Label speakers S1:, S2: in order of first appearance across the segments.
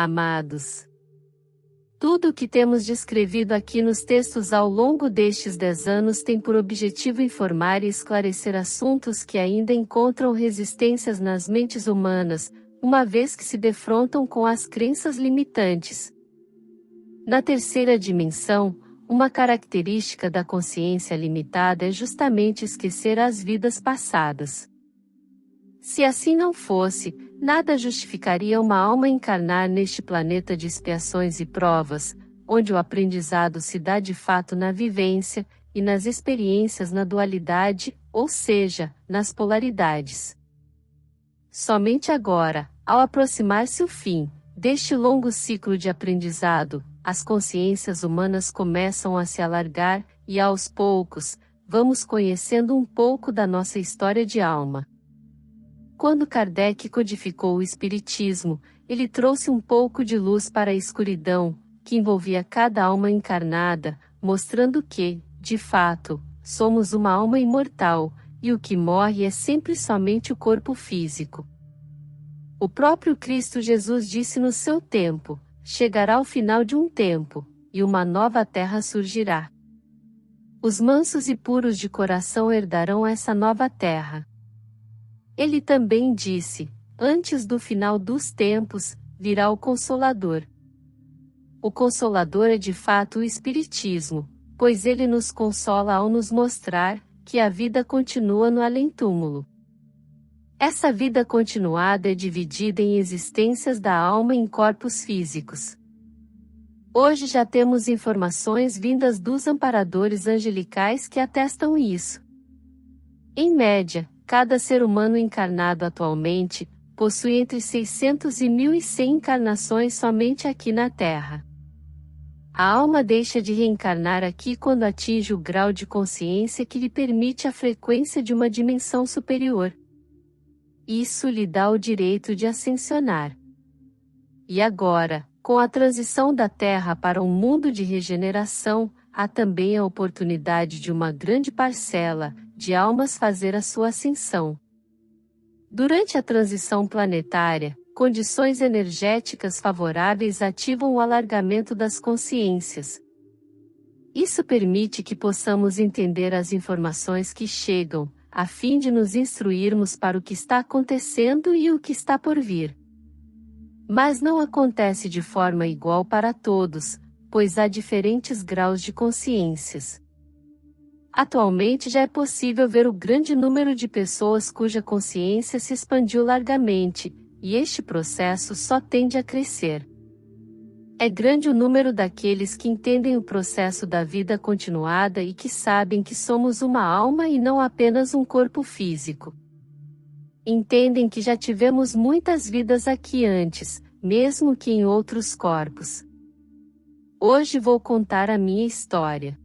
S1: Amados, tudo o que temos descrevido aqui nos textos ao longo destes 10 anos tem por objetivo informar e esclarecer assuntos que ainda encontram resistências nas mentes humanas, uma vez que se defrontam com as crenças limitantes. Na terceira dimensão, uma característica da consciência limitada é justamente esquecer as vidas passadas. Se assim não fosse, nada justificaria uma alma encarnar neste planeta de expiações e provas, onde o aprendizado se dá de fato na vivência, e nas experiências na dualidade, ou seja, nas polaridades. Somente agora, ao aproximar-se o fim deste longo ciclo de aprendizado, as consciências humanas começam a se alargar, e aos poucos, vamos conhecendo um pouco da nossa história de alma. Quando Kardec codificou o Espiritismo, ele trouxe um pouco de luz para a escuridão, que envolvia cada alma encarnada, mostrando que, de fato, somos uma alma imortal, e o que morre é sempre somente o corpo físico. O próprio Cristo Jesus disse no seu tempo: chegará o final de um tempo, e uma nova terra surgirá. Os mansos e puros de coração herdarão essa nova terra. Ele também disse: antes do final dos tempos, virá o Consolador. O Consolador é de fato o Espiritismo, pois ele nos consola ao nos mostrar que a vida continua no além-túmulo. Essa vida continuada é dividida em existências da alma em corpos físicos. Hoje já temos informações vindas dos amparadores angelicais que atestam isso. Em média, cada ser humano encarnado atualmente possui entre 600 e 1.100 encarnações somente aqui na Terra. A alma deixa de reencarnar aqui quando atinge o grau de consciência que lhe permite a frequência de uma dimensão superior. Isso lhe dá o direito de ascensionar. E agora, com a transição da Terra para um mundo de regeneração, há também a oportunidade de uma grande parcela de almas fazer a sua ascensão. Durante a transição planetária, condições energéticas favoráveis ativam o alargamento das consciências. Isso permite que possamos entender as informações que chegam, a fim de nos instruirmos para o que está acontecendo e o que está por vir. Mas não acontece de forma igual para todos, pois há diferentes graus de consciências. Atualmente já é possível ver o grande número de pessoas cuja consciência se expandiu largamente, e este processo só tende a crescer. É grande o número daqueles que entendem o processo da vida continuada e que sabem que somos uma alma e não apenas um corpo físico. Entendem que já tivemos muitas vidas aqui antes, mesmo que em outros corpos. Hoje vou contar a minha história.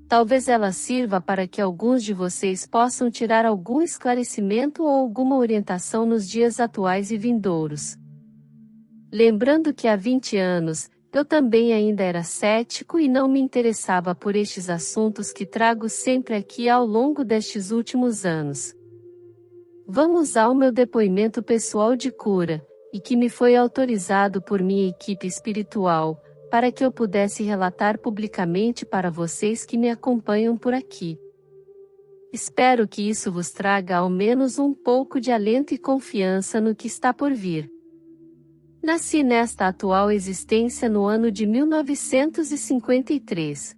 S1: Talvez ela sirva para que alguns de vocês possam tirar algum esclarecimento ou alguma orientação nos dias atuais e vindouros. Lembrando que há 20 anos, eu também ainda era cético e não me interessava por estes assuntos que trago sempre aqui ao longo destes últimos anos. Vamos ao meu depoimento pessoal de cura, e que me foi autorizado por minha equipe espiritual, para que eu pudesse relatar publicamente para vocês que me acompanham por aqui. Espero que isso vos traga ao menos um pouco de alento e confiança no que está por vir. Nasci nesta atual existência no ano de 1953.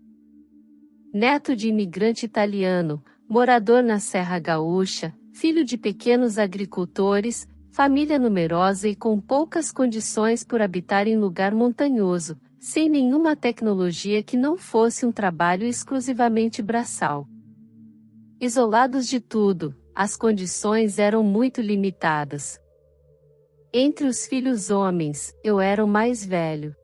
S1: Neto de imigrante italiano, morador na Serra Gaúcha, filho de pequenos agricultores, família numerosa e com poucas condições por habitar em lugar montanhoso, sem nenhuma tecnologia que não fosse um trabalho exclusivamente braçal. Isolados de tudo, as condições eram muito limitadas. Entre os filhos homens, eu era o mais velho.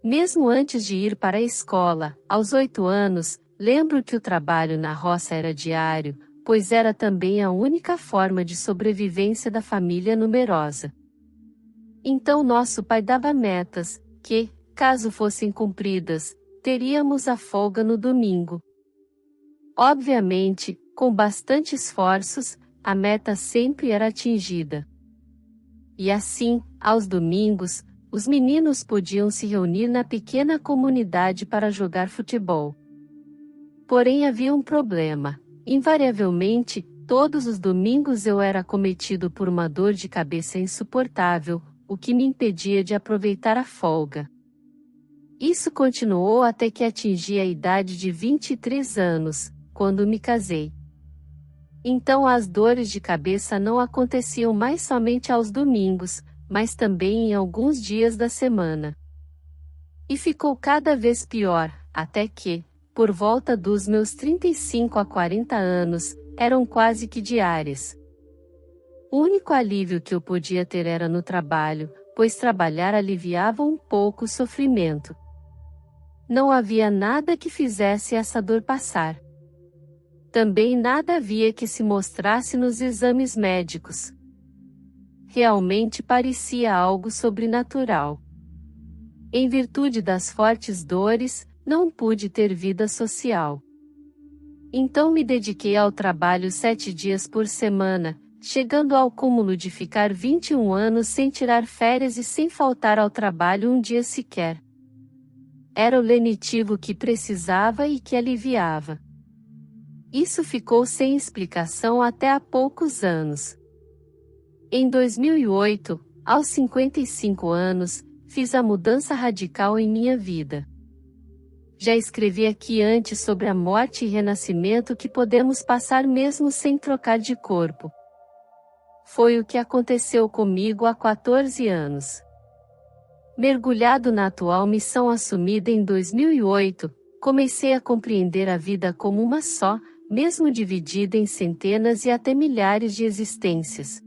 S1: Mesmo antes de ir para a escola, aos 8 anos, lembro que o trabalho na roça era diário, pois era também a única forma de sobrevivência da família numerosa. Então nosso pai dava metas, que, caso fossem cumpridas, teríamos a folga no domingo. Obviamente, com bastante esforços, a meta sempre era atingida. E assim, aos domingos, os meninos podiam se reunir na pequena comunidade para jogar futebol. Porém havia um problema. Invariavelmente, todos os domingos eu era acometido por uma dor de cabeça insuportável, o que me impedia de aproveitar a folga. Isso continuou até que atingi a idade de 23 anos, quando me casei. Então as dores de cabeça não aconteciam mais somente aos domingos, mas também em alguns dias da semana. E ficou cada vez pior, até que, por volta dos meus 35 a 40 anos, eram quase que diárias. O único alívio que eu podia ter era no trabalho, pois trabalhar aliviava um pouco o sofrimento. Não havia nada que fizesse essa dor passar. Também nada havia que se mostrasse nos exames médicos. Realmente parecia algo sobrenatural. Em virtude das fortes dores, não pude ter vida social. Então me dediquei ao trabalho 7 dias por semana, chegando ao cúmulo de ficar 21 anos sem tirar férias e sem faltar ao trabalho um dia sequer. Era o lenitivo que precisava e que aliviava. Isso ficou sem explicação até há poucos anos. Em 2008, aos 55 anos, fiz a mudança radical em minha vida. Já escrevi aqui antes sobre a morte e renascimento que podemos passar mesmo sem trocar de corpo. Foi o que aconteceu comigo há 14 anos. Mergulhado na atual missão assumida em 2008, comecei a compreender a vida como uma só, mesmo dividida em centenas e até milhares de existências.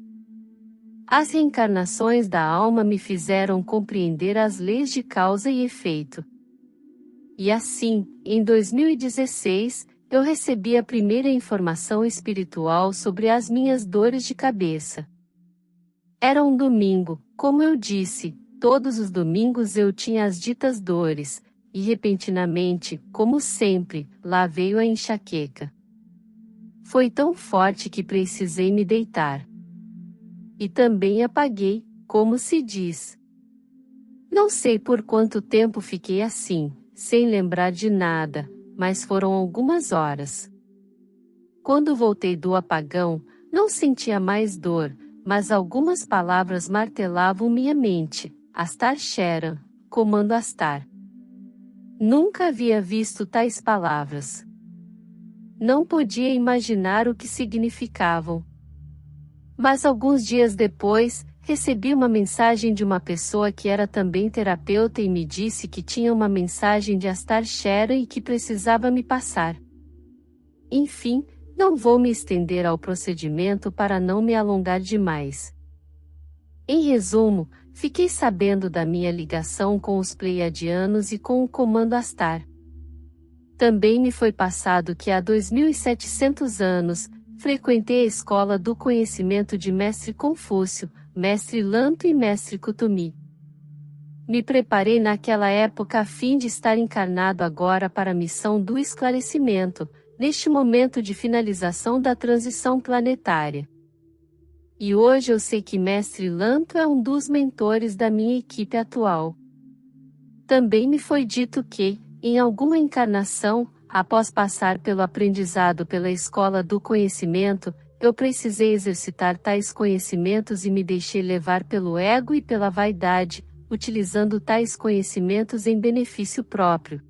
S1: As reencarnações da alma me fizeram compreender as leis de causa e efeito. E assim, em 2016, eu recebi a primeira informação espiritual sobre as minhas dores de cabeça. Era um domingo, como eu disse, todos os domingos eu tinha as ditas dores, e repentinamente, como sempre, lá veio a enxaqueca. Foi tão forte que precisei me deitar. E também apaguei, como se diz. Não sei por quanto tempo fiquei assim, sem lembrar de nada, mas foram algumas horas. Quando voltei do apagão, não sentia mais dor, mas algumas palavras martelavam minha mente. Astar Sheran, comando Astar. Nunca havia visto tais palavras. Não podia imaginar o que significavam. Mas alguns dias depois, recebi uma mensagem de uma pessoa que era também terapeuta e me disse que tinha uma mensagem de Astar Sheran e que precisava me passar. Enfim, não vou me estender ao procedimento para não me alongar demais. Em resumo, fiquei sabendo da minha ligação com os Pleiadianos e com o comando Astar. Também me foi passado que há 2700 anos, frequentei a escola do conhecimento de Mestre Confúcio, Mestre Lanto e Mestre Kutumi. Me preparei naquela época a fim de estar encarnado agora para a missão do esclarecimento, neste momento de finalização da transição planetária. E hoje eu sei que Mestre Lanto é um dos mentores da minha equipe atual. Também me foi dito que, em alguma encarnação, após passar pelo aprendizado pela escola do conhecimento, eu precisei exercitar tais conhecimentos e me deixei levar pelo ego e pela vaidade, utilizando tais conhecimentos em benefício próprio.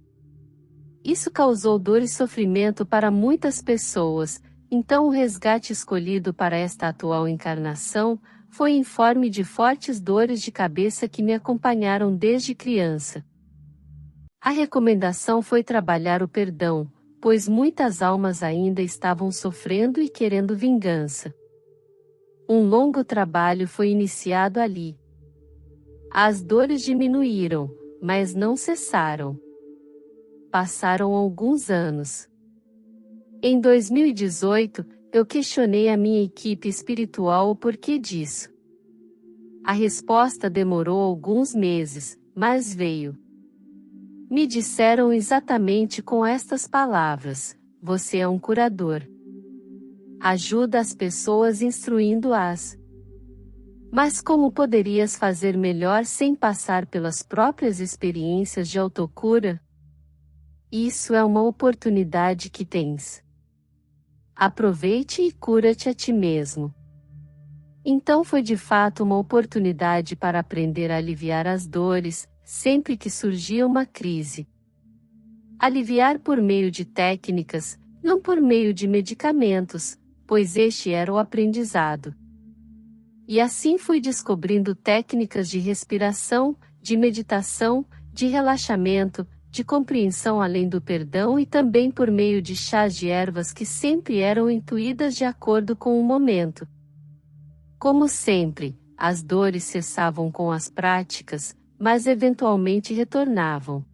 S1: Isso causou dor e sofrimento para muitas pessoas, então o resgate escolhido para esta atual encarnação foi em forma de fortes dores de cabeça que me acompanharam desde criança. A recomendação foi trabalhar o perdão, pois muitas almas ainda estavam sofrendo e querendo vingança. Um longo trabalho foi iniciado ali. As dores diminuíram, mas não cessaram. Passaram alguns anos. Em 2018, eu questionei a minha equipe espiritual o porquê disso. A resposta demorou alguns meses, mas veio. Me disseram exatamente com estas palavras: você é um curador. Ajuda as pessoas instruindo-as. Mas como poderias fazer melhor sem passar pelas próprias experiências de autocura? Isso é uma oportunidade que tens. Aproveite e cura-te a ti mesmo. Então foi de fato uma oportunidade para aprender a aliviar as dores, sempre que surgia uma crise. Aliviar por meio de técnicas, não por meio de medicamentos, pois este era o aprendizado. E assim fui descobrindo técnicas de respiração, de meditação, de relaxamento, de compreensão além do perdão e também por meio de chás de ervas que sempre eram intuídas de acordo com o momento. Como sempre, as dores cessavam com as práticas, mas eventualmente retornavam.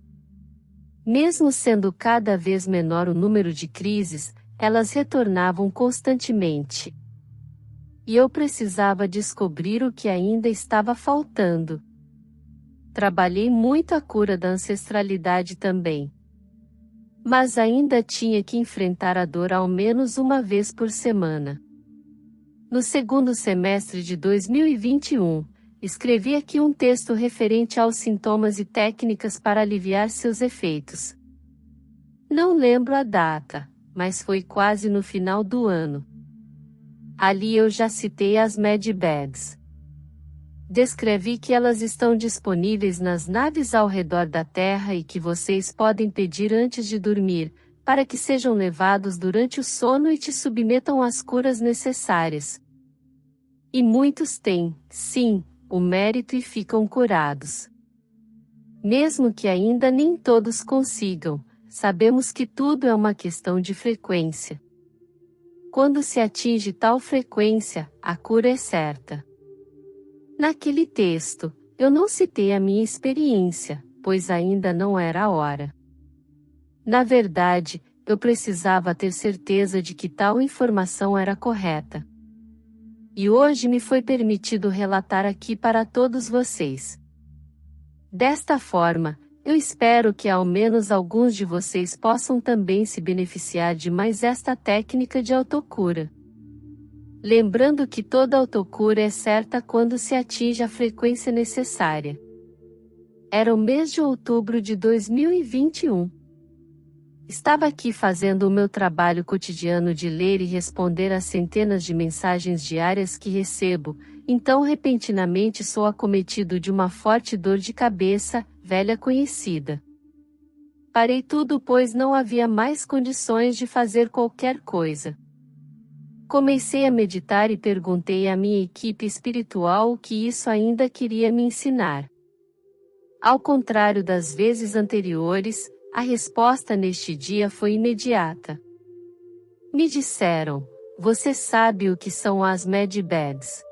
S1: Mesmo sendo cada vez menor o número de crises, elas retornavam constantemente. E eu precisava descobrir o que ainda estava faltando. Trabalhei muito a cura da ancestralidade também. Mas ainda tinha que enfrentar a dor ao menos uma vez por semana. No segundo semestre de 2021, escrevi aqui um texto referente aos sintomas e técnicas para aliviar seus efeitos. Não lembro a data, mas foi quase no final do ano. Ali eu já citei as Medibeds. Descrevi que elas estão disponíveis nas naves ao redor da Terra e que vocês podem pedir antes de dormir, para que sejam levados durante o sono e te submetam às curas necessárias. E muitos têm, sim, o mérito e ficam curados. Mesmo que ainda nem todos consigam, sabemos que tudo é uma questão de frequência. Quando se atinge tal frequência, a cura é certa. Naquele texto, eu não citei a minha experiência, pois ainda não era a hora. Na verdade, eu precisava ter certeza de que tal informação era correta. E hoje me foi permitido relatar aqui para todos vocês. Desta forma, eu espero que ao menos alguns de vocês possam também se beneficiar de mais esta técnica de autocura. Lembrando que toda autocura é certa quando se atinge a frequência necessária. Era o mês de outubro de 2021. Estava aqui fazendo o meu trabalho cotidiano de ler e responder às centenas de mensagens diárias que recebo, então repentinamente sou acometido de uma forte dor de cabeça, velha conhecida. Parei tudo pois não havia mais condições de fazer qualquer coisa. Comecei a meditar e perguntei à minha equipe espiritual o que isso ainda queria me ensinar. Ao contrário das vezes anteriores, a resposta neste dia foi imediata. Me disseram: você sabe o que são as Medibeds?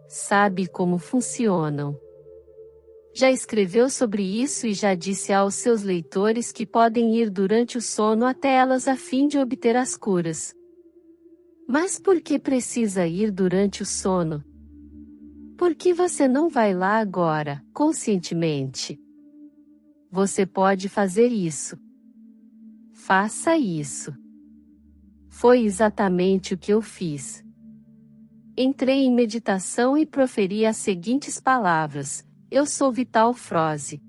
S1: Sabe como funcionam? Já escreveu sobre isso e já disse aos seus leitores que podem ir durante o sono até elas a fim de obter as curas. Mas por que precisa ir durante o sono? Por que você não vai lá agora, conscientemente? Você pode fazer isso. Faça isso. Foi exatamente o que eu fiz. Entrei em meditação e proferi as seguintes palavras: eu sou Vital Froze.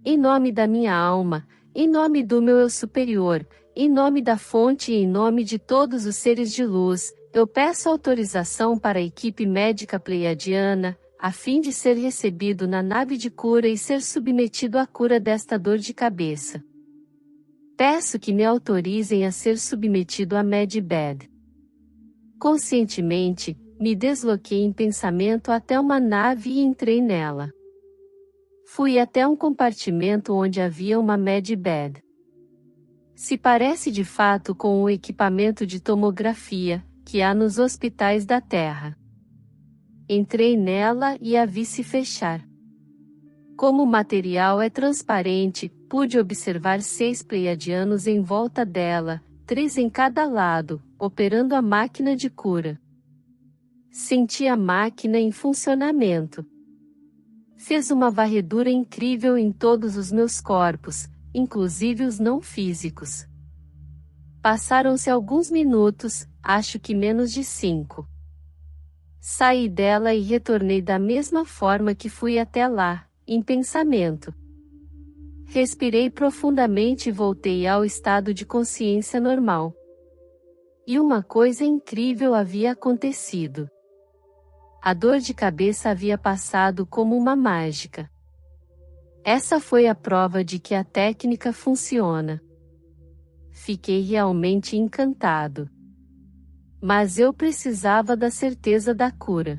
S1: Em nome da minha alma, em nome do meu eu superior, em nome da fonte e em nome de todos os seres de luz, eu peço autorização para a equipe médica pleiadiana, a fim de ser recebido na nave de cura e ser submetido à cura desta dor de cabeça. Peço que me autorizem a ser submetido à Medibed. Conscientemente, me desloquei em pensamento até uma nave e entrei nela. Fui até um compartimento onde havia uma Medibed. Se parece de fato com o equipamento de tomografia que há nos hospitais da Terra. Entrei nela e a vi se fechar. Como o material é transparente, pude observar 6 pleiadianos em volta dela, 3 em cada lado, operando a máquina de cura. Senti a máquina em funcionamento. Fez uma varredura incrível em todos os meus corpos, inclusive os não físicos. Passaram-se alguns minutos, acho que menos de 5. Saí dela e retornei da mesma forma que fui até lá, em pensamento. Respirei profundamente e voltei ao estado de consciência normal. E uma coisa incrível havia acontecido. A dor de cabeça havia passado como uma mágica. Essa foi a prova de que a técnica funciona. Fiquei realmente encantado. Mas eu precisava da certeza da cura.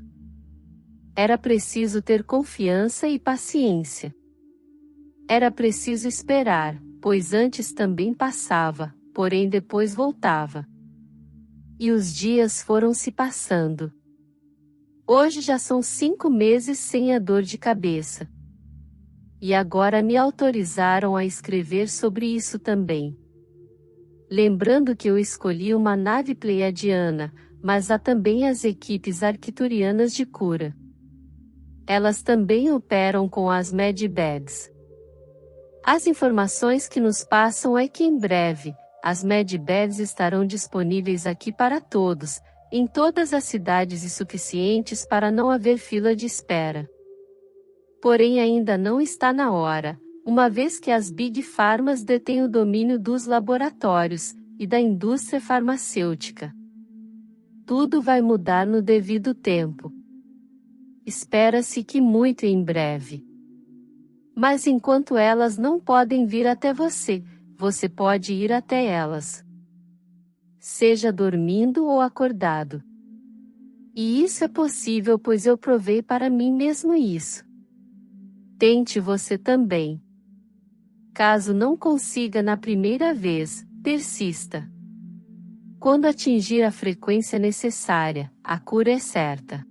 S1: Era preciso ter confiança e paciência. Era preciso esperar, pois antes também passava, porém depois voltava. E os dias foram se passando. Hoje já são 5 meses sem a dor de cabeça. E agora me autorizaram a escrever sobre isso também. Lembrando que eu escolhi uma nave pleiadiana, mas há também as equipes arcturianas de cura. Elas também operam com as Medbags. As informações que nos passam é que em breve, as Medbags estarão disponíveis aqui para todos, em todas as cidades e suficientes para não haver fila de espera. Porém ainda não está na hora, uma vez que as Big Pharmas detêm o domínio dos laboratórios, e da indústria farmacêutica. Tudo vai mudar no devido tempo. Espera-se que muito em breve. Mas enquanto elas não podem vir até você, você pode ir até elas. Seja dormindo ou acordado. E isso é possível pois eu provei para mim mesmo isso. Tente você também. Caso não consiga na primeira vez, persista. Quando atingir a frequência necessária, a cura é certa.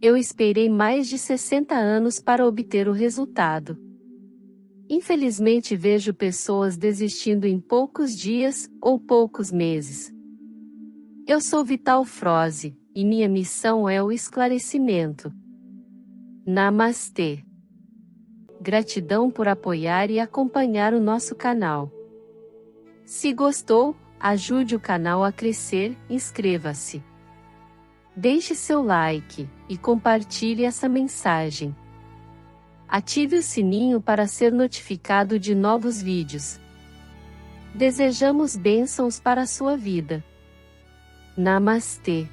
S1: Eu esperei mais de 60 anos para obter o resultado. Infelizmente vejo pessoas desistindo em poucos dias ou poucos meses. Eu sou Vital Froze, e minha missão é o esclarecimento. Namastê. Gratidão por apoiar e acompanhar o nosso canal. Se gostou, ajude o canal a crescer, inscreva-se. Deixe seu like, e compartilhe essa mensagem. Ative o sininho para ser notificado de novos vídeos. Desejamos bênçãos para a sua vida. Namastê.